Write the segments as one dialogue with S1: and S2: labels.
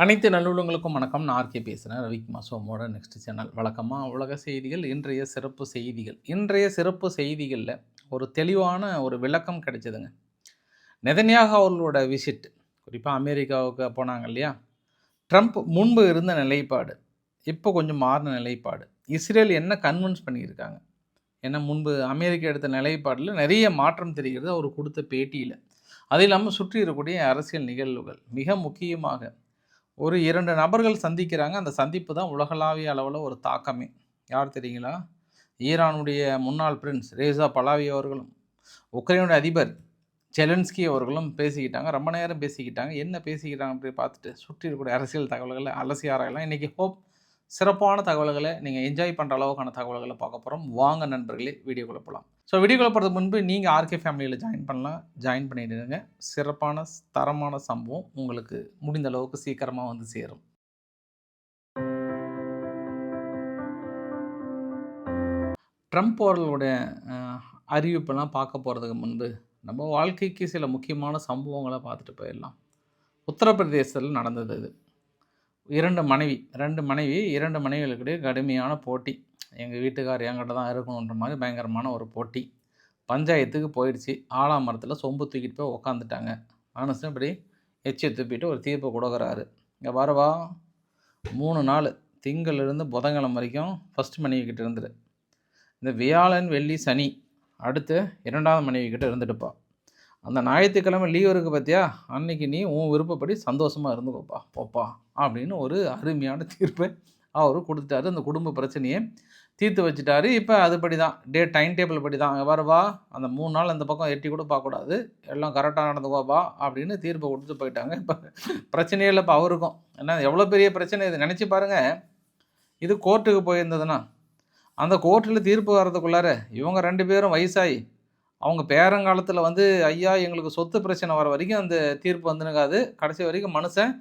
S1: அனைத்து நல்லுள்ளங்களுக்கும் வணக்கம். நான் ஆர்கே பேசுகிறேன். ரவிக்குமார் ஷோமோட நெக்ஸ்ட் சேனல். வழக்கமாக உலக செய்திகள், இன்றைய சிறப்பு செய்திகள். இன்றைய சிறப்பு செய்திகளில் ஒரு தெளிவான ஒரு விளக்கம் கிடைச்சதுங்க. நெதன்யாகு அவர்களோட விசிட், குறிப்பாக அமெரிக்காவுக்கு போனாங்க இல்லையா, ட்ரம்ப் முன்பு இருந்த நிலைப்பாடு, இப்போ கொஞ்சம் மாறின நிலைப்பாடு, இஸ்ரேல் என்ன கன்வின்ஸ் பண்ணியிருக்காங்க. ஏன்னா முன்பு அமெரிக்கா எடுத்த நிலைப்பாடில் நிறைய மாற்றம் தெரிகிறது அவர் கொடுத்த பேட்டியில். அது இல்லாமல் சுற்றி இருக்கக்கூடிய அரசியல் நிகழ்வுகள், மிக முக்கியமாக ஒரு 2 நபர்கள் சந்திக்கிறாங்க. அந்த சந்திப்பு தான் உலகளாவிய அளவில் ஒரு தாக்கமே. யார் தெரியுங்களா? ஈரானுடைய முன்னாள் பிரின்ஸ் ரேசா பலாவி அவர்களும், உக்ரைனுடைய அதிபர் செலன்ஸ்கி அவர்களும் பேசிக்கிட்டாங்க. ரொம்ப நேரம் பேசிக்கிட்டாங்க. என்ன பேசிக்கிட்டாங்க அப்படி பார்த்துட்டு சுற்றி இருக்கக்கூடிய அரசியல் தகவல்களை அலசி ஆராயலாம். இன்றைக்கி சிறப்பான தகவல்களை நீங்கள் என்ஜாய் பண்ணுற அளவுக்கான தகவல்களை பார்க்க போகிறோம். வாங்க நண்பர்களே, வீடியோக்குள்ளே போகலாம். ஸோ வீடியோக்குள்ளே போகிறதுக்கு முன்பு நீங்கள் ஆர்கே ஃபேமிலியில் ஜாயின் பண்ணலாம். ஜாயின் பண்ணிடுங்க. சிறப்பான தரமான சம்பவம் உங்களுக்கு முடிந்த அளவுக்கு சீக்கிரமாக வந்து சேரும். ட்ரம்ப் அவர்களுடைய அறிவிப்பெல்லாம் பார்க்க போகிறதுக்கு முன்பு நம்ம வாழ்க்கைக்கு சில முக்கியமான சம்பவங்களை பார்த்துட்டு போயிடலாம். உத்தரப்பிரதேசத்தில் நடந்தது இது. 2 மனைவிகளுக்கிடையே கடுமையான போட்டி. எங்கள் வீட்டுக்கார் என்கிட்ட தான் இருக்கணுன்ற மாதிரி பயங்கரமான ஒரு போட்டி. பஞ்சாயத்துக்கு போயிடுச்சு. ஆலாமரத்தில் சொம்பு தூக்கிட்டு போய் உக்காந்துட்டாங்க. மனுஷன் இப்படி எச்சி துப்பிட்டு ஒரு தீர்ப்பை கொடுக்குறாரு. இங்கே வரவா 3 நாள் திங்கள்லேருந்து புதன்கிழமை வரைக்கும் ஃபஸ்ட் மனைவிக்கிட்ட இருந்துரு. இந்த வியாழன் வெள்ளி சனி அடுத்து 2வது மனைவிக்கிட்ட இருந்துட்டுப்பா. அந்த ஞாயிற்றுக்கிழமை லீவ் இருக்குது பார்த்தியா, அன்றைக்கி நீ உன் விருப்பப்படி சந்தோஷமாக இருந்துக்கோப்பா போப்பா அப்படின்னு ஒரு அருமையான தீர்ப்பை அவர் கொடுத்துட்டாரு. அந்த குடும்ப பிரச்சனையை தீர்த்து வச்சுட்டாரு. இப்போ அதுபடி தான் டைம் டேபிள் படி தான் வரவா, அந்த 3 நாள் அந்த பக்கம் எட்டி கூட பார்க்கக்கூடாது, எல்லாம் கரெக்டாக நடந்துக்கோப்பா அப்படின்னு தீர்ப்பை கொடுத்துட்டு போயிட்டாங்க. இப்போ பிரச்சனையே இல்லை. இப்போ அவருக்கும் ஏன்னா எவ்வளோ பெரிய பிரச்சனை இது நினச்சி பாருங்கள். இது கோர்ட்டுக்கு போயிருந்ததுன்னா அந்த கோர்ட்டில் தீர்ப்பு வர்றதுக்குள்ளார இவங்க 2 பேரும் வயசாகி அவங்க பேரங்காலத்தில் வந்து ஐயா எங்களுக்கு சொத்து பிரச்சனை வர வரைக்கும் அந்த தீர்ப்பு வந்துனுக்காது. கடைசி வரைக்கும் மனுஷன்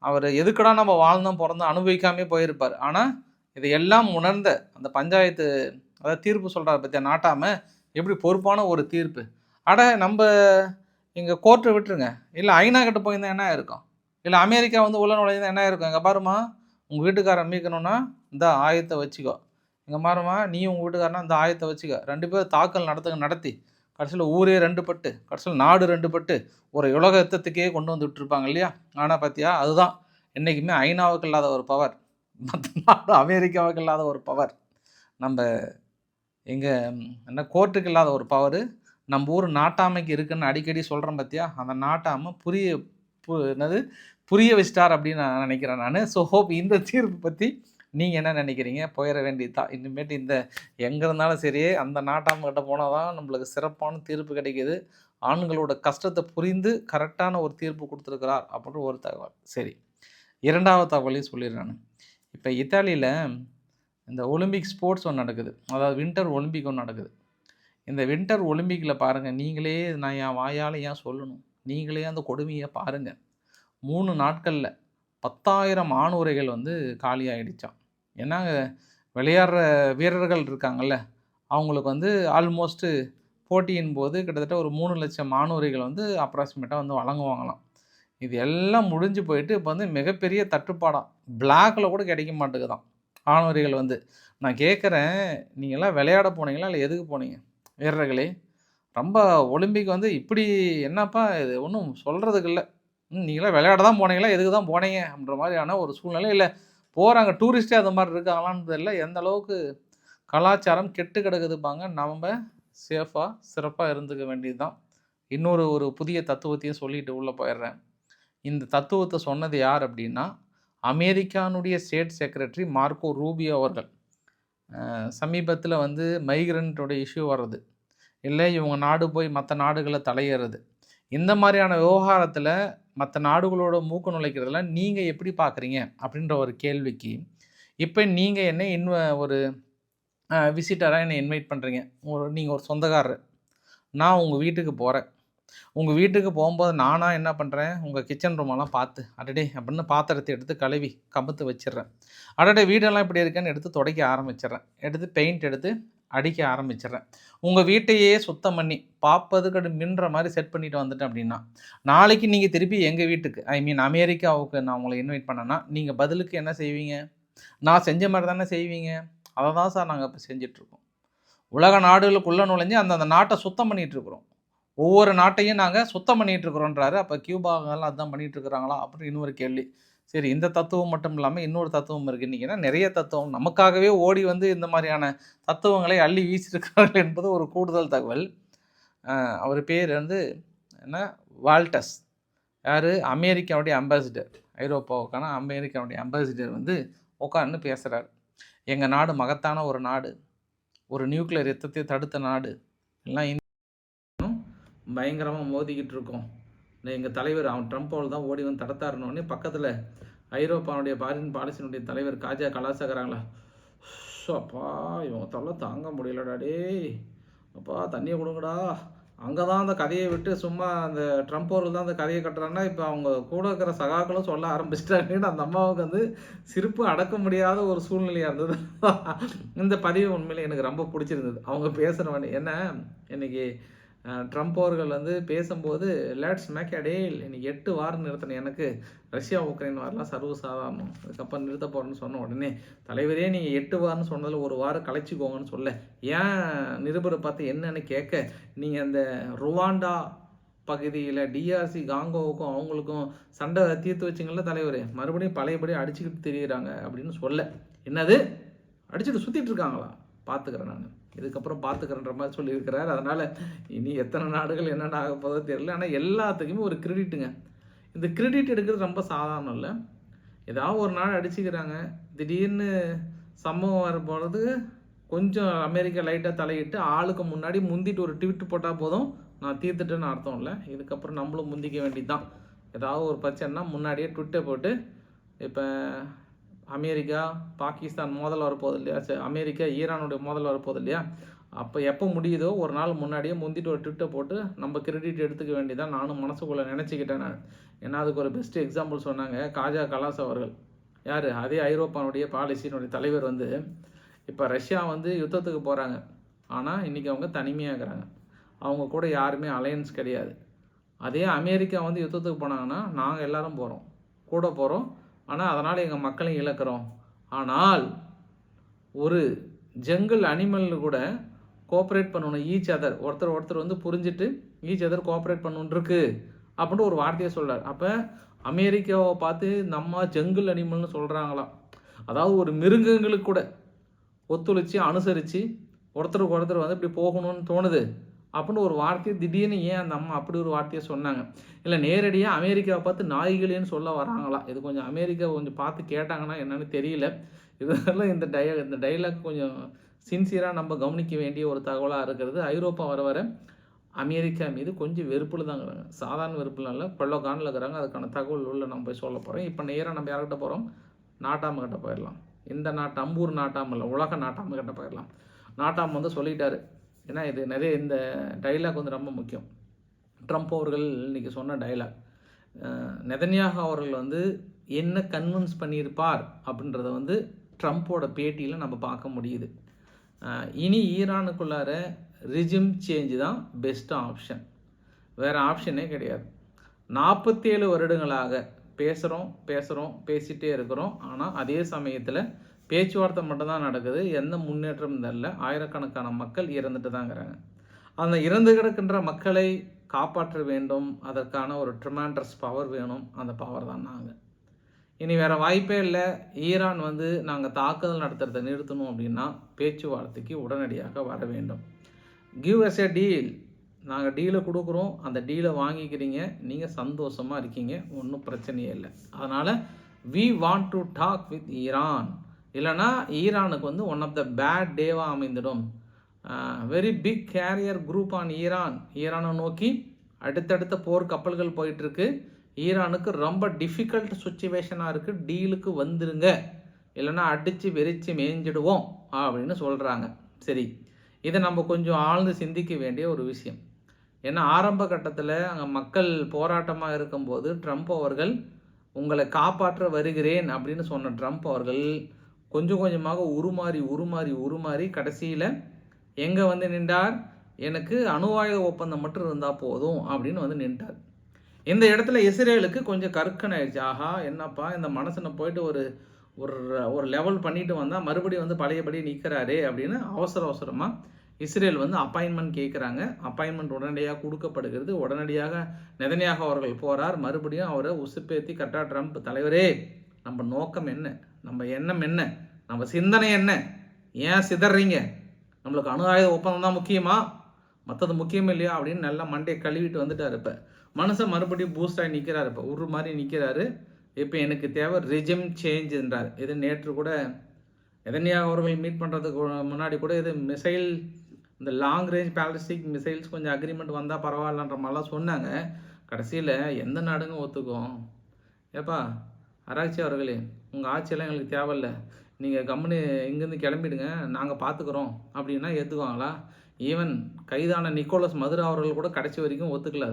S1: அவர் எதுக்கடா நம்ம வாழ்ந்தோம் பிறந்தோம் அனுபவிக்காமே போயிருப்பார். ஆனால் இதையெல்லாம் உணர்ந்த அந்த பஞ்சாயத்து, அதாவது தீர்ப்பு சொல்கிறார் பற்றியா நாட்டாமல், எப்படி பொறுப்பான ஒரு தீர்ப்பு. நம்ம இங்கே கோர்ட்டை விட்டுருங்க, இல்லை ஐநா கிட்ட போயிருந்தா என்ன இருக்கும், இல்லை அமெரிக்கா வந்து உள்ள நுழைந்தா என்ன இருக்கும். எங்கே பாருமா, உங்கள் வீட்டுக்காரன் மீட்கணுன்னா இந்த ஆயத்தை வச்சுக்கோ, இங்கே பாருமா நீ உங்கள் வீட்டுக்காரனா இந்த ஆயத்தை வச்சுக்கோ, 2 பேர் தாக்கல் நடத்தி கடைசியில் ஊரே 2 பட்டு, கடைசியில் நாடு 2 பட்டு ஒரு உலக யுத்தத்துக்கே கொண்டு வந்து விட்டுருப்பாங்க இல்லையா. ஆனால் பார்த்தியா, அதுதான் என்றைக்குமே ஐநாவுக்கு இல்லாத ஒரு பவர், மற்ற நாடு அமெரிக்காவுக்கு இல்லாத ஒரு பவர், நம்ம எங்கள் என்ன கோர்ட்டுக்கு இல்லாத ஒரு பவர் நம்ம ஊர் நாட்டாமைக்கு இருக்குன்னு அடிக்கடி சொல்கிறேன் பார்த்தியா. அந்த நாட்டாமை புரிய வச்சிட்டார் அப்படின்னு நான் நினைக்கிறேன் நான். ஸோ ஹோப் இந்த தீர்ப்பு பற்றி நீங்கள் என்ன நினைக்கிறீங்க? போயிட வேண்டியது தான். இனிமேட்டு இந்த எங்கே இருந்தாலும் சரி அந்த நாட்டாமக்கிட்ட போனால் தான் நம்மளுக்கு சிறப்பான தீர்ப்பு கிடைக்கிது. ஆண்களோட கஷ்டத்தை புரிந்து கரெக்டான ஒரு தீர்ப்பு கொடுத்துருக்கிறார் அப்படின்ற ஒரு தகவல். சரி, 2வது தகவலையும் சொல்லிடுறேன். இப்போ இத்தாலியில் இந்த ஒலிம்பிக் ஸ்போர்ட்ஸ் ஒன்று நடக்குது, அதாவது வின்டர் ஒலிம்பிக் ஒன்று நடக்குது. இந்த வின்டர் ஒலிம்பிக்கில் பாருங்கள், நீங்களே நான் என் வாயால் ஏன் சொல்லணும், நீங்களே அந்த கொடுமையை பாருங்கள். 3 நாட்களில் 10,000 ஆணுரைகள் வந்து காலியாகிடுச்சான். ஏன்னா விளையாடுற வீரர்கள் இருக்காங்கள்ல, அவங்களுக்கு வந்து ஆல்மோஸ்ட்டு போட்டியின் போது கிட்டத்தட்ட ஒரு 3 லட்சம் ஆணுரைகள் வந்து அப்ராக்சிமேட்டாக வந்து வழங்குவாங்களாம். இது எல்லாம் முடிஞ்சு போயிட்டு இப்போ வந்து மிகப்பெரிய தட்டுப்பாடாக பிளாக்கில் கூட கிடைக்க மாட்டேங்குதான் ஆணுரைகள் வந்து. நான் கேட்குறேன், நீங்கள்லாம் விளையாட போனீங்களா இல்லை எதுக்கு போனீங்க வீரர்களே? ரொம்ப ஒலிம்பிக் வந்து இப்படி என்னப்பா இது, ஒன்றும் சொல்கிறதுக்கு இல்லை. நீங்களாம் விளையாட தான் போனீங்களா, எதுக்கு தான் போனீங்க அப்படின்ற மாதிரியான ஒரு சூழ்நிலை. இல்லை போகிறாங்க டூரிஸ்ட்டே அது மாதிரி இருக்காங்களான்னு தெரியல. எந்த அளவுக்கு கலாச்சாரம் கெட்டு கிடக்குதுப்பாங்க. நம்ம சேஃபாக சிறப்பாக இருந்துக்க வேண்டியது தான். இன்னொரு புதிய தத்துவத்தையும் சொல்லிட்டு உள்ளே போயிடுறேன். இந்த தத்துவத்தை சொன்னது யார் அப்படின்னா, அமெரிக்கானுடைய ஸ்டேட் செக்ரட்டரி மார்க்கோ ரூபியோ அவர்கள். சமீபத்தில் வந்து மைக்ரண்ட்டோட இஷ்யூ வர்றது, இல்லை இவங்க நாடு போய் மற்ற நாடுகளை தலையேறது, இந்த மாதிரியான விவகாரத்தில் மற்ற நாடுகளோட மூக்கு நுழைக்கிறதுல நீங்கள் எப்படி பார்க்குறீங்க அப்படின்ற ஒரு கேள்விக்கு, இப்போ நீங்கள் என்ன ஒரு விசிட்டராக என்னை இன்வைட் பண்ணுறீங்க. நீங்கள் ஒரு சொந்தக்காரர், நான் உங்கள் வீட்டுக்கு போகிறேன். உங்கள் வீட்டுக்கு போகும்போது நானாக என்ன பண்ணுறேன், உங்கள் கிச்சன் ரூமெல்லாம் பார்த்து அடடே அப்படின்னு பாத்திரத்தை எடுத்து கழுவி கமுத்து வச்சிடுறேன். அடடே வீடெல்லாம் இப்படி இருக்கேன்னு எடுத்து துடைக்க ஆரம்பிச்சிடுறேன். எடுத்து பெயிண்ட் எடுத்து அடிக்க ஆரம்பிச்சிடுறேன். உங்கள் வீட்டையே சுத்தம் பண்ணி பார்ப்பதுக்கு மின்ற மாதிரி செட் பண்ணிட்டு வந்துட்டேன் அப்படின்னா, நாளைக்கு நீங்கள் திருப்பி எங்கள் வீட்டுக்கு ஐ மீன் அமெரிக்காவுக்கு நான் உங்களை இன்வைட் பண்ணேன்னா, நீங்கள் பதிலுக்கு என்ன செய்வீங்க? நான் செஞ்ச மாதிரி தானே செய்வீங்க. அதை தான் சார் நாங்கள் இப்போ செஞ்சிட்ருக்கோம். உலக நாடுகளுக்குள்ளே நுழைஞ்சு அந்தந்த நாட்டை சுத்தம் பண்ணிகிட்ருக்குறோம். ஒவ்வொரு நாட்டையும் நாங்கள் சுத்தம் பண்ணிகிட்ருக்குறோன்றாரு. அப்போ கியூபாவெல்லாம் அதுதான் பண்ணிகிட்ருக்குறாங்களா அப்படின்னு இன்னொரு கேள்வி. சரி, இந்த தத்துவம் மட்டும் இல்லாமல் இன்னொரு தத்துவம் இருக்குது. இன்றைக்கினா நிறைய தத்துவம் நமக்காகவே ஓடி வந்து இந்த மாதிரியான தத்துவங்களை அள்ளி வீசியிருக்கிறார்கள் என்பது ஒரு கூடுதல் தகவல். அவர் பேர் வந்து என்ன, வால்டஸ். யார்? அமெரிக்காவுடைய அம்பாசிடர். ஐரோப்பாவுக்கான அமெரிக்காவுடைய அம்பாசிடர் வந்து உட்காந்து பேசுகிறார். எங்கள் நாடு மகத்தான ஒரு நாடு, ஒரு நியூக்ளியர் யுத்தத்தை தடுத்த நாடு, எல்லாம் பயங்கரமாக மோதிக்கிட்டு இருக்கோம். எங்கள் தலைவர் அவன் ட்ரம்ப்போல் தான் ஓடி வந்து தடுத்தாருனோடனே பக்கத்தில் ஐரோப்பாவுடைய ஃபாரின் பாலிசியினுடைய தலைவர் காஜா கலாசாகிறாங்களா, அப்பா இவங்க தொல்லை தாங்க முடியலடா, டேய் அப்பா தண்ணியை கொடுங்கடா. அங்கே தான் அந்த கதையை விட்டு சும்மா அந்த ட்ரம்ப் அவர்கள் தான் அந்த கதையை கட்டுறாங்கன்னா, இப்போ அவங்க கூட இருக்கிற சகாக்களும் சொல்ல ஆரம்பிச்சிட்டாங்கன்னு அந்த அம்மாவுக்கு வந்து சிரிப்பு அடக்க முடியாத ஒரு சூழ்நிலையாக இருந்தது. இந்த பதிவு உண்மையிலே எனக்கு ரொம்ப பிடிச்சிருந்தது. அவங்க பேசுகிறவன் என்ன, இன்னைக்கு ட்ரம்ப் அவர்கள் வந்து பேசும்போது லேட்ஸ் மேக் அ டீல், இன்னைக்கு 8 வாரம் நிறுத்தினேன், எனக்கு ரஷ்யா உக்ரைன் வாரெலாம் சர்வசாதாரணம், அதுக்கப்புறம் நிறுத்த போகிறேன்னு சொன்ன உடனே தலைவரே நீங்கள் 8 வாரம்னு சொன்னதில் ஒரு வாரம் கலைச்சிக்கோங்கன்னு சொல்ல, ஏன் நிருபரை பார்த்து என்னன்னு கேட்க, நீங்கள் அந்த ருவாண்டா பகுதியில் டிஆர்சி காங்கோவுக்கும் அவங்களுக்கும் சண்டை தீர்த்து வச்சிங்கள தலைவர், மறுபடியும் பழையபடி அடிச்சுக்கிட்டு தெரியுறாங்க அப்படின்னு சொல்ல, என்னது அடிச்சுட்டு சுற்றிட்டு இருக்காங்களா, பார்த்துக்கிறேன் நான், இதுக்கப்புறம் பார்த்துக்கிறேன்ற மாதிரி சொல்லியிருக்கிறார். அதனால் இனி எத்தனை நாடுகள் என்னென்ன ஆக போதோ தெரியல. ஆனால் எல்லாத்துக்குமே ஒரு கிரெடிட்டுங்க. இந்த கிரெடிட் எடுக்கிறது ரொம்ப சாதாரணம் இல்லை. ஏதாவது ஒரு நாள் அடிச்சுக்கிறாங்க, திடீர்னு சம்பவம் வர போகிறது கொஞ்சம் அமெரிக்கா லைட்டாக தலையிட்டு ஆளுக்கு முன்னாடி முந்திட்டு ஒரு ட்வீட் போட்டால் போதும் நான் தீர்த்துட்டேன்னு அர்த்தம் இல்லை. இதுக்கப்புறம் நம்மளும் முந்திக்க வேண்டியது தான். ஏதாவது ஒரு பிரச்சனைனா முன்னாடியே ட்விட்டை போட்டு, இப்போ அமெரிக்கா பாகிஸ்தான் மோதல் வரப்போகுது இல்லையா, அமெரிக்கா ஈரானுடைய மோதல் வரப்போகுது இல்லையா, அப்போ எப்போ முடியுதோ ஒரு நாள் முன்னாடியே முந்திட்டு ஒரு ட்விட்டை போட்டு நம்ம கிரெடிட் எடுத்துக்க வேண்டியதான் நானும் மனசுக்குள்ளே நினச்சிக்கிட்டேன் நான். ஏன்னா அதுக்கு ஒரு பெஸ்ட் எக்ஸாம்பிள் சொன்னாங்க காஜா கலாஸ் அவர்கள். யார்? அதே ஐரோப்பானுடைய பாலிசியினுடைய தலைவர் வந்து, இப்போ ரஷ்யா வந்து யுத்தத்துக்கு போகிறாங்க, ஆனால் இன்றைக்கி அவங்க தனிமையாகிறாங்க, அவங்க கூட யாருமே அலையன்ஸ் கிடையாது. அதே அமெரிக்கா வந்து யுத்தத்துக்கு போனாங்கன்னா நாங்கள் எல்லோரும் போகிறோம், கூட போகிறோம், ஆனால் அதனால் எங்கள் மக்களையும் இழக்கிறோம். ஆனால் ஒரு ஜங்கிள் அனிமல் கூட கோஆப்ரேட் பண்ணணும், ஈச் அதர், ஒருத்தர் வந்து புரிஞ்சுட்டு ஈச் அதர் கோஆப்ரேட் பண்ணணுன்ருக்கு அப்படின்னு ஒரு வார்த்தையை சொல்கிறார். அப்போ அமெரிக்காவை பார்த்து நம்ம ஜங்கிள் அனிமல்னு சொல்கிறாங்களாம். அதாவது ஒரு மிருகங்களுக்கு கூட ஒத்துழைச்சி அனுசரித்து ஒருத்தருக்கு ஒருத்தர் வந்து இப்படி போகணும்னு தோணுது அப்படின்னு ஒரு வார்த்தையை திடீர்னு ஏன் அந்த அம்மா அப்படி ஒரு வார்த்தையை சொன்னாங்க? இல்லை நேரடியாக அமெரிக்காவை பார்த்து நாய்களேன்னு சொல்ல வராங்களா? இது கொஞ்சம் அமெரிக்காவை கொஞ்சம் பார்த்து கேட்டாங்கன்னா என்னன்னு தெரியல. இதெல்லாம் இந்த டைலாக் கொஞ்சம் சின்சியராக நம்ம கவனிக்க வேண்டிய ஒரு தகவலாக இருக்கிறது. ஐரோப்பா வர வர அமெரிக்கா மீது கொஞ்சம் வெறுப்பில் தான் இருக்கிறாங்க. சாதாரண வெறுப்பில் இல்லை, கொள்ளக்கானில் இருக்கிறாங்க. அதுக்கான தகவல் உள்ள நம்ம போய் சொல்ல போகிறோம். இப்போ நேராக நம்ம யார்கிட்ட போகிறோம்? நாட்டாம கிட்ட போயிடலாம். இந்த அம்பூர் நாட்டாம இல்லை, உலக நாட்டாம கிட்ட போயிடலாம். நாட்டாம வந்து சொல்லிட்டாரு. ஏன்னா இது நிறைய இந்த டைலாக் வந்து ரொம்ப முக்கியம். ட்ரம்ப் அவர்கள் இன்றைக்கி சொன்ன டைலாக், நெதன்யாகு அவர்கள் வந்து என்ன கன்வின்ஸ் பண்ணியிருப்பார் அப்படின்றத வந்து ட்ரம்ப்போட பேட்டியில் நம்ம பார்க்க முடியுது. இனி ஈரானுக்குள்ளார ரிஜிம் சேஞ்சு தான் பெஸ்ட் ஆப்ஷன், வேறு ஆப்ஷனே கிடையாது. 47 வருடங்களாக பேசிகிட்டே இருக்கிறோம். ஆனால் அதே சமயத்தில் பேச்சுவார்த்தை மட்டும்தான் நடக்குது, எந்த முன்னேற்றமும் தெரியல. ஆயிரக்கணக்கான மக்கள் இறந்துட்டு தாங்கிறாங்க. அந்த இறந்து கிடக்கின்ற மக்களை காப்பாற்ற வேண்டும், அதற்கான ஒரு ட்ரிமாண்டர்ஸ் பவர் வேணும். அந்த பவர் தான் நாங்கள். இனி வேறு வாய்ப்பே இல்லை. ஈரான் வந்து நாங்கள் தாக்குதல் நடத்துறதை நிறுத்தணும் அப்படின்னா பேச்சுவார்த்தைக்கு உடனடியாக வர வேண்டும். கிவ் அஸ் எ டீல், நாங்கள் டீலை கொடுக்குறோம், அந்த டீலை வாங்கிக்கிறீங்க, நீங்கள் சந்தோஷமாக இருக்கீங்க, ஒன்றும் பிரச்சனையே இல்லை. அதனால் we want to talk with Iran. இல்லைனா ஈரானுக்கு வந்து ஒன் ஆஃப் த பேட் டேவாக அமைந்துடும். Very big carrier group on ஈரானை நோக்கி அடுத்தடுத்த போர் கப்பல்கள் போயிட்டுருக்கு. ஈரானுக்கு ரொம்ப டிஃபிகல்ட் சுச்சுவேஷனாக இருக்குது, டீலுக்கு வந்துருங்க, இல்லைனா அடித்து வெறிச்சு மேய்ஞ்சிடுவோம் அப்படின்னு சொல்கிறாங்க. சரி, இதை நம்ம கொஞ்சம் ஆழ்ந்து சிந்திக்க வேண்டிய ஒரு விஷயம். ஏன்னா ஆரம்ப கட்டத்தில் அங்கே மக்கள் போராட்டமாக இருக்கும்போது ட்ரம்ப் அவர்கள் உங்களை காப்பாற்ற வருகிறேன் அப்படின்னு சொன்ன ட்ரம்ப் அவர்கள் கொஞ்சம் கொஞ்சமாக உருமாறி கடைசியில் எங்கே வந்து நின்றார்? எனக்கு அணு ஆயுத ஒப்பந்தம் மட்டும் இருந்தால் போதும் அப்படின்னு வந்து நின்றார். இந்த இடத்துல இஸ்ரேலுக்கு கொஞ்சம் கற்கனை ஆயிடுச்சு. ஆஹா, என்னப்பா இந்த மனுஷனை போயிட்டு ஒரு ஒரு ஒரு லெவல் பண்ணிட்டு வந்தால் மறுபடியும் வந்து பழையபடி நிற்கிறாரே அப்படின்னு அவசரமாக இஸ்ரேல் வந்து அப்பாயின்மெண்ட் கேட்குறாங்க. அப்பாயின்மெண்ட் உடனடியாக கொடுக்கப்படுகிறது. உடனடியாக நெதன்யாகு அவர்கள் போகிறார். மறுபடியும் அவரை உசுப்பேத்தி கரெக்டாக ட்ரம்ப் தலைவரே, நம்ம நோக்கம் என்ன, நம்ம எண்ணம் என்ன, நம்ம சிந்தனை என்ன, ஏன் சிதறீங்க, நம்மளுக்கு அணு ஆயுத ஒப்பந்தம் தான் முக்கியமா, மற்றது முக்கியம் இல்லையா அப்படின்னு நல்லா மண்டையை கழுவிட்டு வந்துட்டார். இப்போ மனுஷன் மறுபடியும் பூஸ்டாகி நிற்கிறார். இப்போ ஒரு மாதிரி நிற்கிறாரு. இப்போ எனக்கு தேவை ரிஜிம் சேஞ்ச் என்றார். இது நேற்று கூட நெதன்யாகு அவர்கள் மீட் பண்ணுறதுக்கு முன்னாடி கூட இது மிசைல், இந்த லாங் ரேஞ்ச் பேலிஸ்டிக் மிசைல்ஸ் கொஞ்சம் அக்ரிமெண்ட் வந்தால் பரவாயில்லன்ற மாதிரிலாம் சொன்னாங்க. கடைசியில் எந்த நாடுங்க ஒத்துக்கும்? ஏப்பா ஆராய்ச்சி அவர்களே, உங்கள் ஆட்சியெல்லாம் எங்களுக்கு தேவையில்லை, நீங்கள் கம்முன்னு இங்கேருந்து கிளம்பிடுங்க, நாங்கள் பார்த்துக்குறோம் அப்படின்னா ஏற்றுக்குவாங்களா? ஈவன் கைதான நிக்கோலஸ் மதுரா அவர்கள் கூட கடைசி வரைக்கும் ஒத்துக்கல.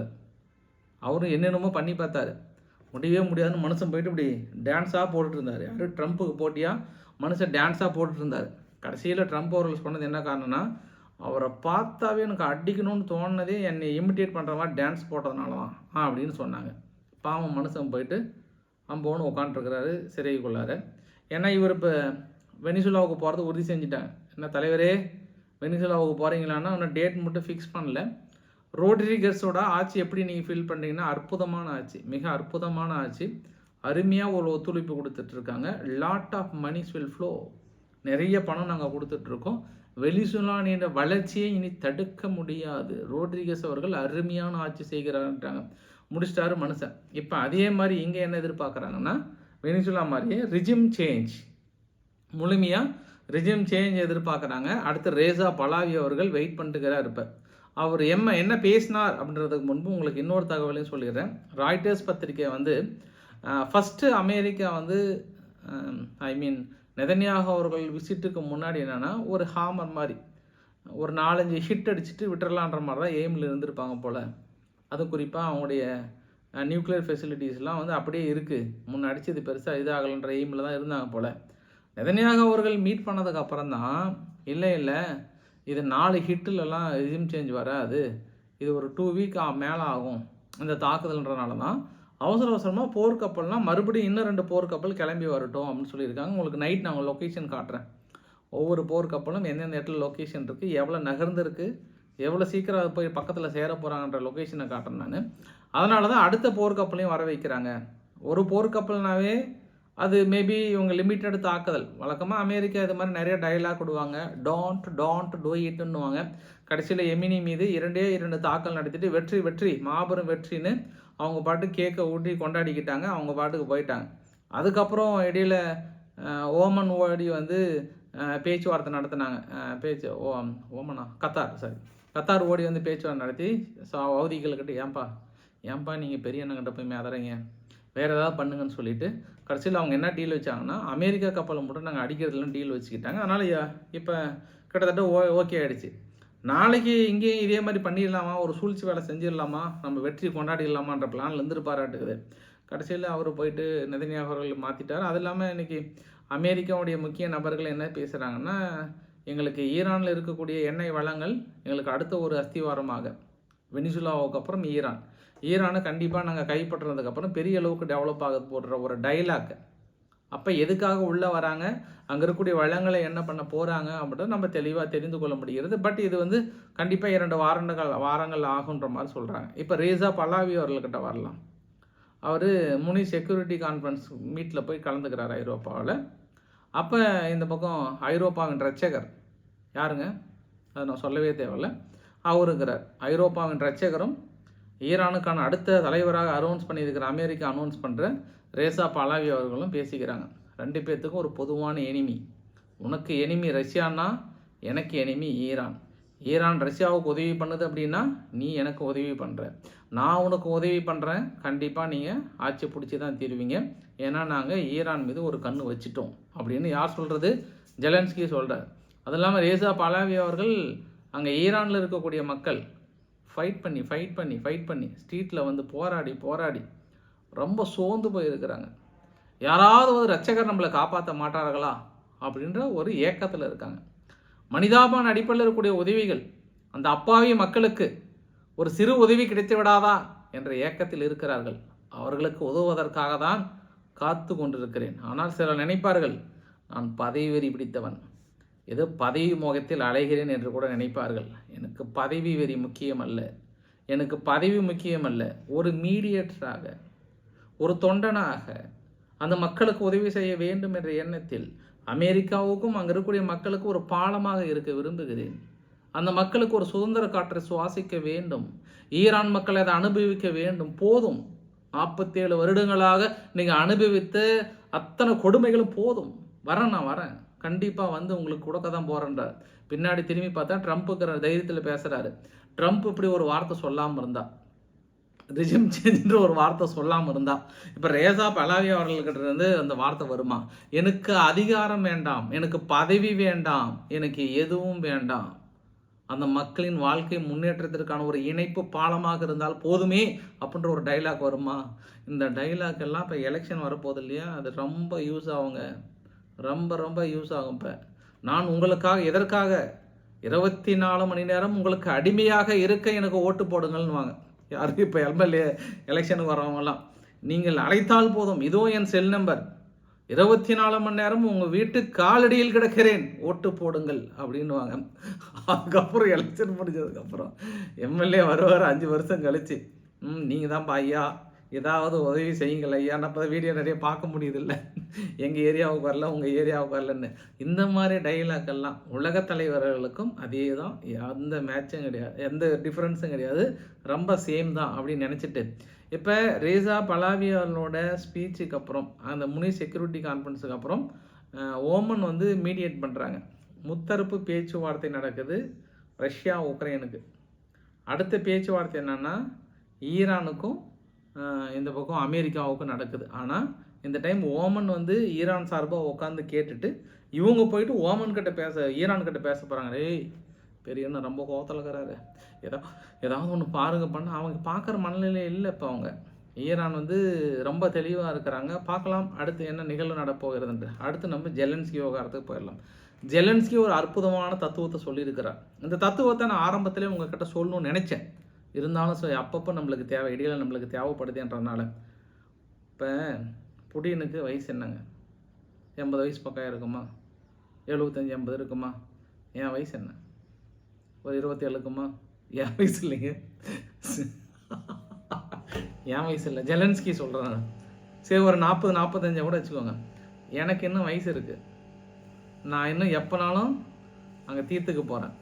S1: அவரும் என்னென்னமோ பண்ணி பார்த்தாரு, முடியவே முடியாதுன்னு மனுஷன் போயிட்டு இப்படி டான்ஸாக போட்டுட்டு இருந்தார். யாரும் ட்ரம்ப்புக்கு போட்டியாக மனுஷன் டான்ஸாக போட்டுட்டு இருந்தார். கடைசியில் ட்ரம்ப் அவர்கள் சொன்னது என்ன காரணம்னா, அவரை பார்த்தாவே எனக்கு அடிக்கணும்னு தோணுனதே என்னை இமிட்டேட் பண்ணுற மாதிரி டான்ஸ் போட்டதுனால தான் அப்படின்னு சொன்னாங்க. பாவம் மனுஷன் போயிட்டு அம்போன்னு உட்காண்ட்ருக்கிறாரு சிறைக்குள்ளார. ஏன்னா இவர் இப்போ வெனிசுலாவுக்கு போகிறது உறுதி செஞ்சுட்டாங்க. என்ன தலைவரே, வெனிசுலாவுக்கு போகிறீங்களான்னா இன்னும் டேட் மட்டும் ஃபிக்ஸ் பண்ணல. ரோட்ரிகஸோட ஆட்சி எப்படி நீங்கள் ஃபீல் பண்ணுறீங்கன்னா, அற்புதமான ஆட்சி, மிக அற்புதமான ஆட்சி, அருமையாக ஒரு ஒத்துழைப்பு கொடுத்துட்ருக்காங்க. Lot of moneys will flow, நிறைய பணம் நாங்கள் கொடுத்துட்ருக்கோம். வெனிசுலானியோட வளர்ச்சியை இனி தடுக்க முடியாது. ரோட்ரிகஸ் அவர்கள் அருமையான ஆட்சி செய்கிறான்றாங்க. முடிச்சிட்டாரு மனுஷன். இப்போ அதே மாதிரி இங்கே என்ன எதிர்பார்க்குறாங்கன்னா, வெனிசுலா மாதிரியே ரிஜிம் சேஞ்ச், முழுமையாக ரிஜிம் சேஞ்ச் எதிர்பார்க்குறாங்க. அடுத்து ரேசா பலாவி அவர்கள் வெயிட் பண்ணிட்டுக்கிறார். இப்போ அவர் என்ன பேசினார் அப்படின்றதுக்கு முன்பு உங்களுக்கு இன்னொரு தகவலையும் சொல்லிடுறேன். ராய்டர்ஸ் பத்திரிக்கை வந்து ஃபஸ்ட்டு அமெரிக்கா வந்து நெதன்யாகு அவர்கள் விசிட்டுக்கு முன்னாடி என்னென்னா ஒரு ஹாமர் மாதிரி ஒரு 4-5 ஹிட் அடிச்சுட்டு விட்டுறலான்ற மாதிரி தான் எய்மில் இருந்திருப்பாங்க போல். அதுவும் குறிப்பாக அவங்களுடைய நியூக்ளியர் ஃபெசிலிட்டிஸ்லாம் வந்து அப்படியே இருக்குது, முன்ன அடிச்சது பெருசாக இதாகலன்ற எய்மில் தான் இருந்தாங்க போல். நெதன்யாகு அவர்கள் மீட் பண்ணதுக்கு அப்புறம் தான் இல்லை இது 4 ஹிட்டுலலாம் ரிஜிம் சேஞ்ச் வராது, இது ஒரு 2 வீக் மேலே ஆகும் இந்த தாக்குதல்ன்றனால தான் அவசரமாக போர்க்கப்பல்லாம் மறுபடியும் இன்னும் 2 போர்க்கப்பல் கிளம்பி வரட்டும் அப்படின்னு சொல்லியிருக்காங்க. உங்களுக்கு நைட் நான் லொக்கேஷன் காட்டுறேன். ஒவ்வொரு போர்க்கப்பலும் எந்தெந்த இடத்துல லொக்கேஷன் இருக்குது, எவ்வளோ நகர்ந்துருக்கு, எவ்வளோ சீக்கிரம் அது போய் பக்கத்தில் சேர போகிறாங்கன்ற லொக்கேஷனை காட்டுறேன் நான். அதனால தான் அடுத்த போர்க்கப்பலையும் வர வைக்கிறாங்க. ஒரு போர்க்கப்பல்னாவே அது மேபி இவங்க லிமிட்டட் தாக்குதல். வழக்கமாக அமெரிக்கா இது மாதிரி நிறைய டயலாக் விடுவாங்க, டோன்ட் டூ இட்டுன்னுவாங்க. கடைசியில் எமினி மீது 2 தாக்கல் நடத்திட்டு வெற்றி மாபெரும் வெற்றின்னு அவங்க பாட்டு கேக்கை ஊட்டி கொண்டாடிக்கிட்டாங்க, அவங்க பாட்டுக்கு போயிட்டாங்க. அதுக்கப்புறம் இடையில் ஓமன் ஓடி வந்து பேச்சுவார்த்தை நடத்தினாங்க. கத்தார் ஓடி வந்து பேச்சுவார்த்தை நடத்தி சவுதிகள்கிட்ட ஏன்பா நீங்கள் பெரிய அண்ணங்கிட்ட போய் மேதறீங்க, வேறு ஏதாவது பண்ணுங்கன்னு சொல்லிட்டு கடைசியில் அவங்க என்ன டீல் வச்சாங்கன்னா, அமெரிக்கா கப்பலை மட்டும் நாங்கள் அடிக்கிறதுலாம் டீல் வச்சுக்கிட்டாங்க. அதனால் இப்போ கிட்டத்தட்ட ஓகே ஆகிடுச்சு. நாளைக்கு இங்கேயும் இதே மாதிரி பண்ணிடலாமா, ஒரு சூழ்ச்சி வேலை செஞ்சிடலாமா, நம்ம வெற்றி கொண்டாடிடலாமான்ற பிளானில் இருந்துருப்பாராட்டுக்குது. கடைசியில் அவர் போயிட்டு நெதன்யாகு அவர்கள் மாற்றிட்டார். அது இல்லாமல் இன்றைக்கி அமெரிக்காவுடைய முக்கிய நபர்கள் என்ன பேசுகிறாங்கன்னா, எங்களுக்கு ஈரானில் இருக்கக்கூடிய எண்ணெய் வளங்கள் எங்களுக்கு அடுத்த ஒரு அஸ்திவாரமாக, வெனிசுலாவுக்கு அப்புறம் ஈரானை கண்டிப்பாக நாங்கள் கைப்பற்றுறதுக்கப்புறம் பெரிய அளவுக்கு டெவலப் ஆக போடுற ஒரு டைலாக். அப்போ எதுக்காக உள்ளே வராங்க, அங்கே இருக்கக்கூடிய வளங்களை என்ன பண்ண போகிறாங்க அப்படின்றது நம்ம தெளிவாக தெரிந்து கொள்ள முடிகிறது. பட் இது வந்து கண்டிப்பாக 2 வாரங்கள் ஆகுன்ற மாதிரி சொல்கிறாங்க. இப்போ ரேசா பலாவி அவர்கள்கிட்ட வரலாம். அவர் முனி செக்யூரிட்டி கான்ஃபரன்ஸ் மீட்டில் போய் கலந்துக்கிறார் ஐரோப்பாவில். அப்போ இந்த பக்கம் ஐரோப்பாவின் இரட்சகர் யாருங்க, அதை நான் சொல்லவே தேவையில்லை, அவர் இருக்கிறார். ஐரோப்பாவின் இரட்சகரும் ஈரானுக்கான அடுத்த தலைவராக அனௌன்ஸ் பண்ணியிருக்கிற அமெரிக்கா அனௌன்ஸ் பண்ணுற ரேசா பலாவி அவர்களும் பேசிக்கிறாங்க. 2 பேர்த்துக்கும் ஒரு பொதுவான எனிமி. உனக்கு எனிமி ரஷ்யான்னா எனக்கு எனிமி ஈரான் ரஷ்யாவுக்கு உதவி பண்ணுது அப்படின்னா நீ எனக்கு உதவி பண்ணுற, நான் உனக்கு உதவி பண்ணுறேன், கண்டிப்பாக நீங்கள் ஆட்சி பிடிச்சி தான் தீருவீங்க, ஏன்னா நாங்கள் ஈரான் மீது ஒரு கண்ணு வச்சிட்டோம் அப்படின்னு யார் சொல்கிறது, ஜெலன்ஸ்கி சொல்கிறார். அது இல்லாமல் ரேசா பலாவி அவர்கள் அங்கே ஈரானில் இருக்கக்கூடிய மக்கள் ஃபைட் பண்ணி ஸ்ட்ரீட்டில் வந்து போராடி ரொம்ப சோர்ந்து போயிருக்கிறாங்க. யாராவது ஒரு ரட்சகர் நம்மளை காப்பாற்ற மாட்டார்களா அப்படின்ற ஒரு ஏக்கத்தில் இருக்காங்க. மனிதாபான அடிப்படையில் இருக்கக்கூடிய உதவிகள் அந்த அப்பாவி மக்களுக்கு ஒரு சிறு உதவி கிடைத்து விடாதா என்ற ஏக்கத்தில் இருக்கிறார்கள். அவர்களுக்கு உதவுவதற்காக தான் காத்து கொண்டிருக்கிறேன். ஆனால் சிலர் நினைப்பார்கள், நான் பதவி வெறி பிடித்தவன், ஏதோ பதவி மோகத்தில் அலைகிறேன் என்று கூட நினைப்பார்கள். எனக்கு பதவி வெறி முக்கியம் அல்ல, எனக்கு பதவி முக்கியம் அல்ல. ஒரு மீடியேட்டராக, ஒரு தொண்டனாக அந்த மக்களுக்கு உதவி செய்ய வேண்டும் என்ற எண்ணத்தில் அமெரிக்காவுக்கும் அங்கே இருக்கக்கூடிய மக்களுக்கு ஒரு பாலமாக இருக்க விரும்புகிறேன். அந்த மக்களுக்கு ஒரு சுதந்திர காற்றை சுவாசிக்க வேண்டும். ஈரான் மக்களை அதை அனுபவிக்க வேண்டும். போதும், 47 வருடங்களாக நீங்கள் அனுபவித்த அத்தனை கொடுமைகளும் போதும். நான் வரேன், கண்டிப்பாக வந்து உங்களுக்கு கொடுக்க தான் போகிறேன்றார். பின்னாடி திரும்பி பார்த்தா ட்ரம்ப்புக்கிற தைரியத்தில் பேசுகிறாரு. ட்ரம்ப் இப்படி ஒரு வார்த்தை சொல்லாமல் இருந்தா, ரிஜிம் சேஞ்சுன்ற ஒரு வார்த்தை சொல்லாமல் இருந்தா, இப்போ ரேசா பலாவி அவர்கள்கிட்ட இருந்து அந்த வார்த்தை வருமா? எனக்கு அதிகாரம் வேண்டாம், எனக்கு பதவி வேண்டாம், எனக்கு எதுவும் வேண்டாம், அந்த மக்களின் வாழ்க்கை முன்னேற்றத்திற்கான ஒரு இணைப்பு பாலமாக இருந்தால் போதுமே அப்படின்ற ஒரு டைலாக் வருமா? இந்த டைலாக் எல்லாம் இப்போ எலெக்ஷன் வரப்போகுது இல்லையா, அது ரொம்ப யூஸ் ஆகுங்க, ரொம்ப யூஸ் ஆகும். இப்போ நான் உங்களுக்காக எதற்காக 24 மணி நேரம் உங்களுக்கு அடிமையாக இருக்க எனக்கு ஓட்டு போடுங்கள்னு வாங்க. யாருக்கு இப்போ எம்எல்ஏ எலெக்ஷனுக்கு வரவங்கலாம், நீங்கள் அழைத்தால் போதும், இதோ என் செல் நம்பர், 24 மணி நேரம் உங்கள் வீட்டு காலடியில் கிடக்கிறேன், ஓட்டு போடுங்கள் அப்படின்வாங்க. அதுக்கப்புறம் எலெக்ஷன் முடிஞ்சதுக்கப்புறம் எம்எல்ஏ வருவார் 5 வருஷம் கழிச்சு, நீங்கள் தான் ஐயா ஏதாவது உதவி செய்யுங்கள் ஐயா, நம்ம வீடியோ நிறைய பார்க்க முடியுதில்ல, எங்கள் ஏரியாவுக்கு வரல உங்கள் ஏரியாவுக்கு வரலன்னு. இந்த மாதிரி டைலாக்கெல்லாம் உலக தலைவர்களுக்கும் அதே தான், எந்த மேட்சும் கிடையாது, எந்த டிஃப்ரென்ஸும் கிடையாது, ரொம்ப சேம் தான் அப்படின்னு நினச்சிட்டு இப்போ ரேசா பலாவி அவர்களோட ஸ்பீச்சுக்கு அப்புறம் அந்த முனி செக்யூரிட்டி கான்ஃபரன்ஸுக்கு அப்புறம் ஓமன் வந்து மீடியேட் பண்ணுறாங்க. முத்தரப்பு பேச்சுவார்த்தை நடக்குது ரஷ்யா உக்ரைனுக்கு. அடுத்த பேச்சுவார்த்தை என்னென்னா ஈரானுக்கும் இந்த பக்கம் அமெரிக்காவுக்கும் நடக்குது. ஆனால் இந்த டைம் ஓமன் வந்து ஈரான் சார்பாக உட்காந்து கேட்டுட்டு இவங்க போயிட்டு ஓமன் கிட்ட ஈரான் கிட்ட பேச போகிறாங்க. ஏய் பெரியண்ணா ரொம்ப கோவத்தில் இருக்கிறாரு, ஏதாவது ஒன்று பாருங்க பண்ண, அவங்க பார்க்குற மனநிலையே இல்லை. இப்போ அவங்க ஈரான் வந்து ரொம்ப தெளிவாக இருக்கிறாங்க. பார்க்கலாம் அடுத்து என்ன நிகழ்வு நடப்போகிறதுன்ட்டு. அடுத்து நம்ம ஜெலன்ஸ்கி விவகாரத்துக்கு போயிடலாம். ஜெலன்ஸ்கி ஒரு அற்புதமான தத்துவத்தை சொல்லியிருக்கிறார். இந்த தத்துவத்தை நான் ஆரம்பத்திலே உங்ககிட்ட சொல்லணும்னு நினச்சேன், இருந்தாலும் அப்பப்போ நம்மளுக்கு தேவை, இடையில நம்மளுக்கு தேவைப்படுதுன்றதுனால. இப்போ புடினுக்கு வயசு என்னங்க, 80 வயசு பக்கம் இருக்குமா, 75-80 இருக்குமா? என் வயசு என்ன, ஒரு 27 இருக்குமா? என் வயசு இல்லைங்க, என் வயசு இல்லை, ஜெலன்ஸ்கி சொல்கிறேன். சரி ஒரு 40-45 கூட வச்சுக்கோங்க. எனக்கு இன்னும் வயசு இருக்குது. நான் இன்னும் எப்போனாலும் அங்கே தீர்த்துக்கு போகிறேன்.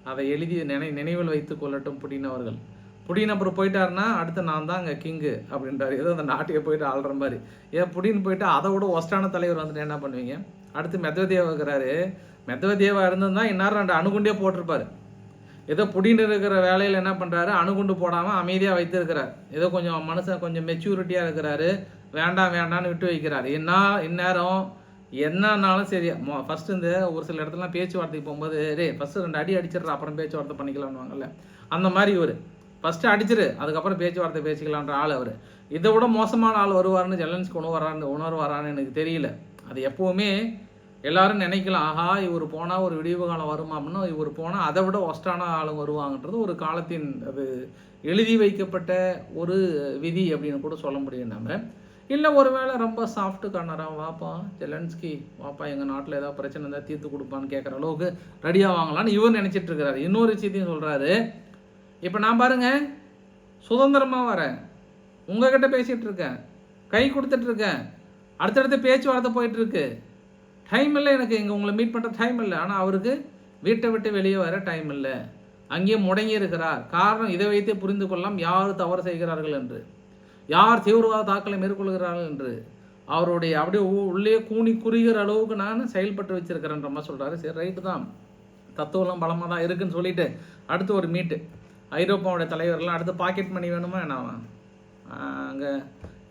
S1: அதை எழுதி நினைவில் வைத்து கொள்ளட்டும் புடின் அவர்கள். புடின் அப்புறம் போயிட்டாருன்னா அடுத்து நான் தான் அங்கே கிங்கு அப்படின்றாரு. ஏதோ அந்த நாட்டையே போயிட்டு ஆள்ற மாதிரி. ஏன் புடின் போயிட்டு அதை விட ஒஸ்டான தலைவர் வந்துட்டு என்ன பண்ணுவீங்க? அடுத்து மெத்வதேவா இருக்கிறாரு. மெத்வதேவா இருந்திருந்தால் இந்நேரம் 2 அணுகுண்டே போட்டிருப்பாரு. ஏதோ புடின் இருக்கிற வேலையில் என்ன பண்ணுறாரு, அணுகுண்டு போடாமல் அமைதியாக வைத்திருக்கிறார். ஏதோ கொஞ்சம் மனுஷன் கொஞ்சம் மெச்சூரிட்டியாக இருக்கிறாரு, வேண்டான்னு விட்டு வைக்கிறாரு. இந்நேரம் என்னன்னாலும் சரி, ஃபஸ்ட்டு இந்த ஒரு சில இடத்துலலாம் பேச்சுவார்த்தைக்கு போகும்போது ஃபஸ்ட்டு 2 அடி அடிச்சிடுற அப்புறம் பேச்சுவார்த்தை பண்ணிக்கலாம்னுவாங்கல்ல, அந்த மாதிரி இவர் ஃபஸ்ட்டு அடிச்சிரு அதுக்கப்புறம் பேச்சுவார்த்தை பேசிக்கலான்ற ஆள் அவர். இதை விட மோசமான ஆள் வருவார்னு ஜெலன்ஸ்கி உணர்வாரான்னு எனக்கு தெரியல. அது எப்போவுமே எல்லாரும் நினைக்கலாம், ஆஹா இவர் போனால் ஒரு விடிவு காலம் வருமா அப்படின்னா, இவர் போனால் அதை விட ஒஸ்டான ஆளும் வருவாங்கன்றது ஒரு காலத்தின் அது எழுதி வைக்கப்பட்ட ஒரு விதி அப்படின்னு கூட சொல்ல முடியும். நம்ம இல்லை ஒரு வேளை ரொம்ப சாஃப்ட்டு கார்னராக, வாப்பா ஜெலன்ஸ்கி வாப்பா எங்கள் நாட்டில் ஏதாவது பிரச்சனை இருந்தால் தீர்த்து கொடுப்பான்னு கேட்குற அளவுக்கு ரெடியாக வாங்கலான்னு இவர் நினச்சிட்டு இருக்கிறாரு. இன்னொரு விஷயத்தையும் சொல்கிறாரு, இப்போ நான் பாருங்கள் சுதந்திரமாக வரேன், உங்ககிட்ட பேசிகிட்டு இருக்கேன், கை கொடுத்துட்ருக்கேன், அடுத்தடுத்து பேச்சுவார்த்தை போயிட்டுருக்கு, டைம் இல்லை எனக்கு, இங்கே உங்களை மீட் பண்ணுற டைம் இல்லை. ஆனால் அவருக்கு வீட்டை விட்டு வெளியே வர டைம் இல்லை, அங்கேயே முடங்கி இருக்கிறார். காரணம் இதை வைத்தே புரிந்து கொள்ளலாம் யார் தவறு செய்கிறார்கள் என்று, யார் தீவிரவாத தாக்கலை மேற்கொள்கிறார்கள் என்று. அவருடைய அப்படியே உள்ளே கூணி குறிகிற அளவுக்கு நான் செயல்பட்டு வச்சிருக்கிறேன்ற மாதிரி சொல்கிறாரு. சரி ரைட்டு தான், தத்துவம்லாம் பலமாக தான் இருக்குதுன்னு சொல்லிவிட்டு அடுத்து ஒரு மீட்டு ஐரோப்பாவுடைய தலைவர்லாம் அடுத்து பாக்கெட் மணி வேணுமா என்ன, அங்கே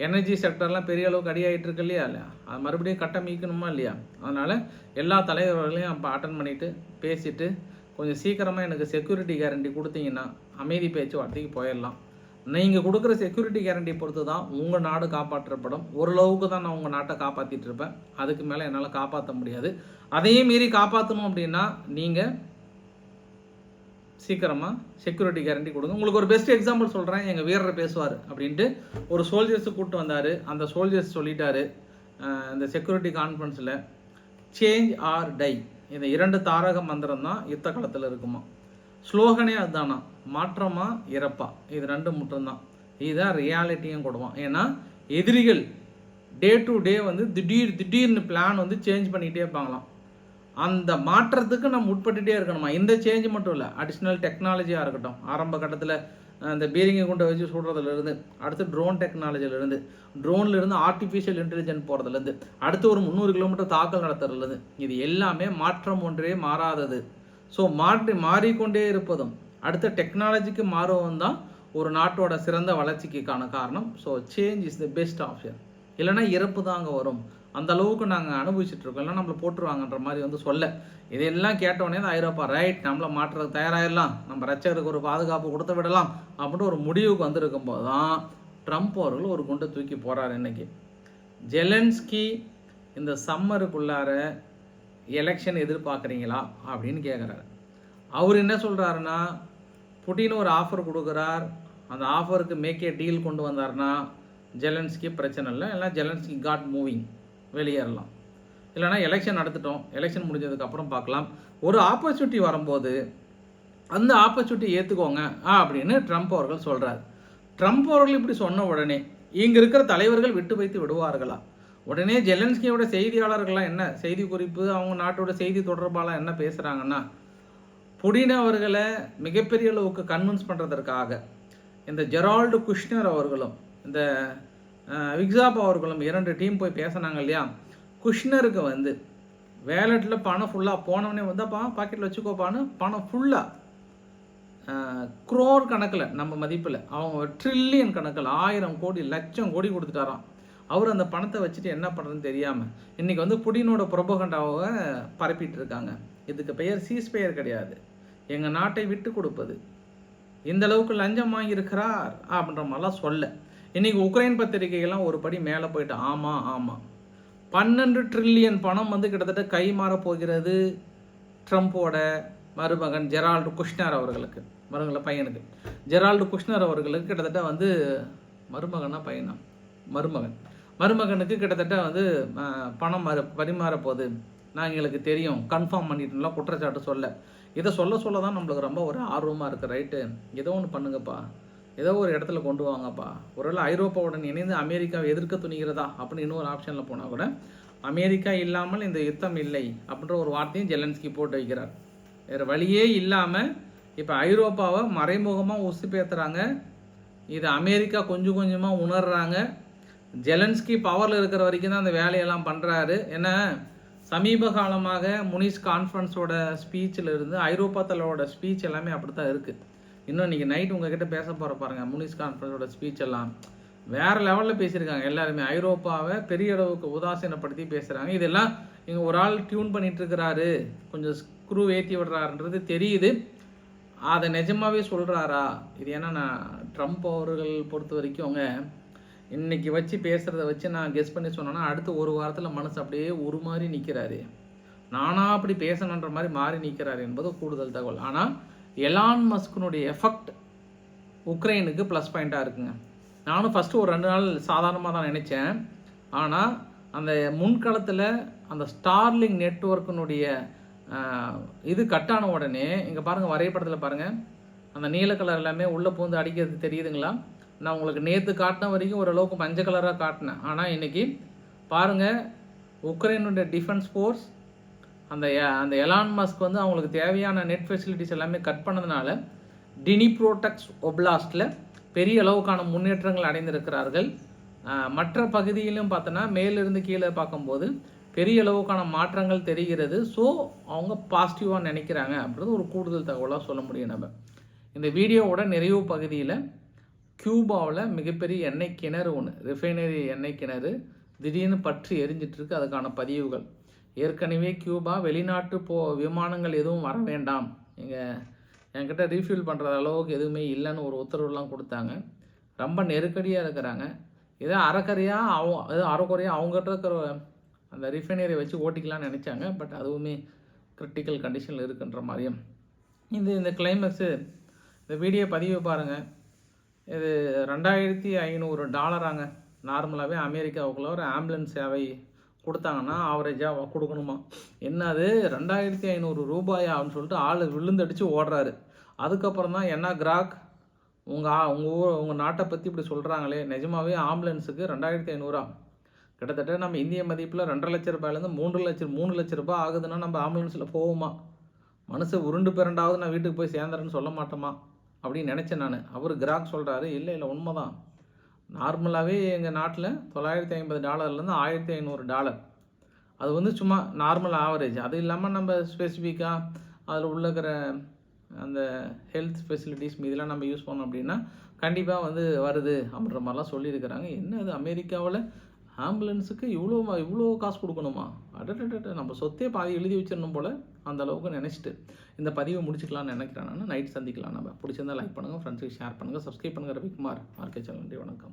S1: எனர்ஜி செக்டர்லாம் பெரிய அளவுக்கு அடியாகிட்டு இருக்கு இல்லையா, அது மறுபடியும் கட்டம் மீக்கணுமா இல்லையா. அதனால் எல்லா தலைவர்களையும் அப்போ அட்டன் பண்ணிவிட்டு பேசிவிட்டு கொஞ்சம் சீக்கிரமாக எனக்கு செக்யூரிட்டி கேரண்டி கொடுத்தீங்கன்னா அமைதி பேச்சுவார்த்தைக்கு போயிடலாம். நீங்கள் கொடுக்குற செக்யூரிட்டி கேரண்டி பொறுத்து தான் உங்கள் நாடு காப்பாற்றப்படும். ஓரளவுக்கு தான் நான் உங்கள் நாட்டை காப்பாற்றிட்டு இருப்பேன். அதுக்கு மேலே என்னால் காப்பாற்ற முடியாது. அதையும் மீறி காப்பாற்றணும் அப்படின்னா நீங்கள் சீக்கிரமாக செக்யூரிட்டி கேரண்டி கொடுங்க. உங்களுக்கு ஒரு பெஸ்ட் எக்ஸாம்பிள் சொல்கிறேன். எங்கள் வீரர் பேசுவார் அப்படின்ட்டு ஒரு சோல்ஜர்ஸை கூப்பிட்டு வந்தார். அந்த சோல்ஜர்ஸ் சொல்லிட்டாரு இந்த செக்யூரிட்டி கான்ஃபரன்ஸில், சேஞ்ச் ஆர் டை, இந்த 2 தாரக மந்திரம் தான் யுத்த காலத்தில் இருக்குமா. ஸ்லோகனே அதுதானா, மாற்றமா இறப்பா, இது 2 மட்டும்தான். இதுதான் ரியாலிட்டியும் கொடுவான். ஏன்னா எதிரிகள் டே டு டே வந்து திடீர்னு பிளான் வந்து சேஞ்ச் பண்ணிகிட்டே இருப்பாங்களாம். அந்த மாற்றத்துக்கு நம்ம உட்பட்டுகிட்டே இருக்கணுமா. இந்த சேஞ்ச் மட்டும் இல்லை, அடிஷ்னல் டெக்னாலஜியாக இருக்கட்டும். ஆரம்ப கட்டத்தில் அந்த பீரிங்கை கொண்டு வச்சு சுடுறதுலேருந்து, அடுத்து ட்ரோன் டெக்னாலஜிலேருந்து, ட்ரோன்லேருந்து ஆர்டிஃபிஷியல் இன்டெலிஜென்ஸ் போகிறதுலேருந்து, அடுத்து ஒரு 300 கிலோமீட்டர் தாக்கல் நடத்துறதுலேருந்து, இது எல்லாமே மாற்றம் ஒன்றே மாறாதது. ஸோ மாறிக்கொண்டே இருப்பதும் அடுத்த டெக்னாலஜிக்கு மாறுவதும் தான் ஒரு நாட்டோட சிறந்த வளர்ச்சிக்கான காரணம். So change is the best option. இல்லைனா இறப்பு தான் அங்கே வரும். அந்த அளவுக்கு நாங்கள் அனுபவிச்சுட்ருக்கோம். இல்லைனா நம்மளை போட்டுருவாங்கன்ற மாதிரி வந்து சொல்ல, இதையெல்லாம் கேட்டவுடனே தான் ஐரோப்பா ரைட் நம்மளை மாற்றுறதுக்கு தயாராகிடலாம், நம்ம ரட்சகருக்கு ஒரு பாதுகாப்பு கொடுத்து விடலாம் அப்படின்ட்டு ஒரு முடிவுக்கு வந்திருக்கும் போது தான் ட்ரம்ப் அவர்கள் ஒரு குண்டை தூக்கி போகிறார். இன்னைக்கு ஜெலன்ஸ்கி இந்த சம்மருக்குள்ளார எலெக்ஷன் எதிர்பார்க்குறீங்களா அப்படின்னு கேட்குறாரு. அவர் என்ன சொல்கிறாருன்னா, புட்டின் ஒரு ஆஃபர் கொடுக்குறார், அந்த ஆஃபருக்கு மேக்கே டீல் கொண்டு வந்தார்னா ஜெலன்ஸ்கி பிரச்சனை இல்லை, இல்லைனா ஜெலன்ஸ்கி காட் மூவிங், வெளியேறலாம். இல்லைனா எலெக்ஷன் நடத்திட்டோம், எலெக்ஷன் முடிஞ்சதுக்கப்புறம் பார்க்கலாம், ஒரு ஆப்பர்ச்சுனிட்டி வரும்போது அந்த ஆப்பர்ச்சுனிட்டி ஏற்றுக்கோங்க அப்படின்னு ட்ரம்ப் அவர்கள் சொல்கிறார். ட்ரம்ப் அவர்கள் இப்படி சொன்ன உடனே இங்கே இருக்கிற தலைவர்கள் விட்டு வைத்து விடுவார்களா? உடனே ஜெலன்ஸ்கியோட செய்தியாளர்கள்லாம் என்ன செய்தி குறிப்பு, அவங்க நாட்டோட செய்தி தொடர்பாளர் என்ன பேசுகிறாங்கன்னா, புடின் அவர்களை மிகப்பெரிய அளவுக்கு கன்வின்ஸ் பண்ணுறதற்காக இந்த ஜெரால்டு குஷ்னர் அவர்களும் இந்த விக்ஸாப் அவர்களும் 2 டீம் போய் பேசினாங்க இல்லையா. குஷ்னருக்கு வந்து வேலெட்டில் பணம் ஃபுல்லாக போனவனே வந்தாப்பா பாக்கெட்டில் வச்சுக்கோப்பான்னு பணம் ஃபுல்லாக க்ரோர் கணக்கில், நம்ம மதிப்பில் அவங்க ட்ரில்லியன் கணக்கில் 1000 கோடி லட்சம் கோடி கொடுத்துட்டாராம். அவர் அந்த பணத்தை வச்சுட்டு என்ன பண்ணுறதுன்னு தெரியாமல் இன்றைக்கி வந்து புடினோட புரபகண்டாவை பரப்பிட்டு இருக்காங்க. இதுக்கு பெயர் சீஸ்பெயர் கிடையாது, எங்கள் நாட்டை விட்டு கொடுப்பது. இந்த அளவுக்கு லஞ்சம் வாங்கியிருக்கிறார் அப்படின்ற மாதிரிலாம் சொல்ல, இன்றைக்கி உக்ரைன் பத்திரிகைகள்லாம் ஒரு படி மேலே போயிட்டு ஆமாம் 12 ட்ரில்லியன் பணம் வந்து கிட்டத்தட்ட கை மாறப் போகிறது ட்ரம்ப்போட மருமகன் ஜெரால்டு குஷ்னர் அவர்களுக்கு, பையனுக்கு ஜெரால்டு குஷ்னர் அவர்களுக்கு கிட்டத்தட்ட வந்து மருமகனுக்கு கிட்டத்தட்ட வந்து பணம் பரிமாற போகுது, நான் எங்களுக்கு தெரியும், கன்ஃபார்ம் பண்ணிட்டுலாம் குற்றச்சாட்டு சொல்ல. இதை சொல்ல தான் நம்மளுக்கு ரொம்ப ஒரு ஆர்வமாக இருக்குது. ரைட்டு, ஏதோ ஒன்று பண்ணுங்கப்பா, ஏதோ ஒரு இடத்துல கொண்டு வாங்கப்பா. ஒருவேளை ஐரோப்பாவுடன் இணைந்து அமெரிக்காவை எதிர்க்க துணிகிறதா அப்படின்னு இன்னொரு ஆப்ஷனில் போனால் கூட அமெரிக்கா இல்லாமல் இந்த யுத்தம் இல்லை அப்படின்ற ஒரு வார்த்தையும் ஜெலன்ஸ்கி போட்டு வைக்கிறார். வேறு வழியே இல்லாமல் இப்போ ஐரோப்பாவை மறைமுகமாக உசுப்பேற்றுறாங்க. இதை அமெரிக்கா கொஞ்சம் கொஞ்சமாக உணர்றாங்க. ஜெலன்ஸ்கி பவரில் இருக்கிற வரைக்கும் தான் அந்த வேலையெல்லாம் பண்ணுறாரு. ஏன்னா சமீப காலமாக முனிஸ் கான்ஃபரன்ஸோட ஸ்பீச்சில் இருந்து ஐரோப்பா தலைவரோட ஸ்பீச் எல்லாமே அப்படி தான் இருக்குது. இன்னும் இன்றைக்கி நைட் உங்ககிட்ட பேச போகிற பாருங்கள், முனிஸ் கான்ஃபரன்ஸோட ஸ்பீச் எல்லாம் வேறு லெவலில் பேசியிருக்காங்க. எல்லாருமே ஐரோப்பாவை பெரிய அளவுக்கு உதாசீனப்படுத்தி பேசுகிறாங்க. இதெல்லாம் இங்கே ஒரு ஆள் டியூன் பண்ணிகிட்டு இருக்கிறாரு, கொஞ்சம் ஸ்க்ரூ ஏற்றி விடுறாருன்றது தெரியுது. அதை நிஜமாகவே சொல்கிறாரா இது? ஏன்னா நான் ட்ரம்ப் அவர்கள் பொறுத்த வரைக்கும் அவங்க இன்றைக்கி வச்சு பேசுகிறத வச்சு நான் கெஸ் பண்ணி சொன்னேன்னா அடுத்த ஒரு வாரத்தில் மனசு அப்படியே ஒரு மாதிரி நிற்கிறாரு, நானாக அப்படி பேசணுன்ற மாதிரி மாறி நிற்கிறாரு என்பது கூடுதல் தகவல். ஆனால் எலான் மஸ்கினுடைய எஃபெக்ட் உக்ரைனுக்கு ப்ளஸ் பாயிண்ட்டாக இருக்குங்க. நானும் ஃபஸ்ட்டு ஒரு 2 நாள் சாதாரணமாக தான் நினச்சேன். ஆனால் அந்த முன்களத்தில் அந்த ஸ்டார்லிங் நெட்வொர்க்கினுடைய இது கட்டான உடனே இங்கே பாருங்கள், வரைபடத்தில் பாருங்கள், அந்த நீல கலர் எல்லாமே உள்ளே பூந்து அடிக்கிறது தெரியுதுங்களா? நான் உங்களுக்கு நேற்று காட்டின வரைக்கும் ஓரளவுக்கு மஞ்சள் கலராக காட்டினேன். ஆனால் இன்றைக்கி பாருங்கள், உக்ரைனுடைய டிஃபென்ஸ் ஃபோர்ஸ் அந்த எலான் மஸ்க் வந்து அவங்களுக்கு தேவையான நெட் ஃபெசிலிட்டிஸ் எல்லாமே கட் பண்ணதுனால டினிப்ரோடெக்ஸ் ஒப்லாஸ்டில் பெரிய அளவுக்கான முன்னேற்றங்கள் அடைந்திருக்கிறார்கள். மற்ற பகுதியிலும் பார்த்தோன்னா மேலிருந்து கீழே பார்க்கும்போது பெரிய அளவுக்கான மாற்றங்கள் தெரிகிறது. ஸோ அவங்க பாசிட்டிவாக நினைக்கிறாங்க அப்படின்றது ஒரு கூடுதல் தகவலாக சொல்ல முடியும். நம்ம இந்த வீடியோவோட நிறைவு பகுதியில் கியூபாவில் மிகப்பெரிய எண்ணெய் கிணறு ஒன்று, ரிஃபைனரி எண்ணெய் கிணறு திடீர்னு பற்றி எரிஞ்சிட்ருக்கு. அதுக்கான பதிவுகள் ஏற்கனவே கியூபா வெளிநாட்டு விமானங்கள் எதுவும் வர வேண்டாம், என்கிட்ட ரீஃபில் பண்ணுற அளவுக்கு எதுவுமே இல்லைன்னு ஒரு உத்தரவுலாம் கொடுத்தாங்க. ரொம்ப நெருக்கடியாக இருக்கிறாங்க. ஏதோ அரைக்குறையாக அவங்ககிட்ட இருக்கிற அந்த ரிஃபைனரியை வச்சு ஓட்டிக்கலாம்னு நினச்சாங்க. பட் அதுவுமே கிரிட்டிக்கல் கண்டிஷனில் இருக்குன்ற மாதிரியும் இந்த கிளைமேக்ஸு இந்த வீடியோ பதிவை பாருங்கள். இது $2500 நார்மலாகவே அமெரிக்காவுக்குள்ள ஒரு ஆம்புலன்ஸ் சேவை கொடுத்தாங்கன்னா ஆவரேஜாக கொடுக்கணுமா. என்னது $2500 அப்படின்னு சொல்லிட்டு ஆள் விழுந்தடிச்சு ஓடுறாரு. அதுக்கப்புறம் தான் என்ன கிராக் உங்கள் நாட்டை பற்றி இப்படி சொல்கிறாங்களே, நிஜமாகவே ஆம்புலன்ஸுக்கு 2500 கிட்டத்தட்ட நம்ம இந்திய மதிப்பில் $2,50,000 $3 லட்சம் ஆகுதுன்னா நம்ம ஆம்புலன்ஸில் போவோமா? மனுஷன் உருண்டு பிறண்டாவது நான் வீட்டுக்கு போய் சேர்ந்துறேன்னு சொல்ல மாட்டோமா அப்படின்னு நினச்சேன் நான். அவர் கிராக் சொல்கிறாரு, இல்லை உண்மைதான். நார்மலாகவே எங்கள் நாட்டில் $950 $1,500. அது வந்து சும்மா நார்மல் ஆவரேஜ். அது இல்லாமல் நம்ம ஸ்பெசிஃபிக்காக அதில் இருக்கிற அந்த ஹெல்த் ஃபெசிலிட்டிஸ் மீதெல்லாம் நம்ம யூஸ் பண்ணோம் அப்படின்னா கண்டிப்பாக வந்து வருது அப்படின்ற மாதிரிலாம் சொல்லியிருக்கிறாங்க. என்ன அது அமெரிக்காவில் ஆம்புலன்ஸுக்கு இவ்வளோ காசு கொடுக்கணுமா? நம்ம சொத்தே பாதி எழுதி வச்சிடணும் போல் அந்த அளவுக்கு நினச்சிட்டு இந்த பதிவை முடிச்சுக்கலாம்னு நினைக்கிறேன் நான். நைட் சந்திக்கலாம். நம்ம பிடிச்சிருந்தால் லைக் பண்ணுங்கள், ஃப்ரெண்ட்ஸுக்கு ஷேர் பண்ணுங்கள், சப்ஸ்கிரைப் பண்ணுங்கள். Ravikumar RK channel. நன்றி, வணக்கம்.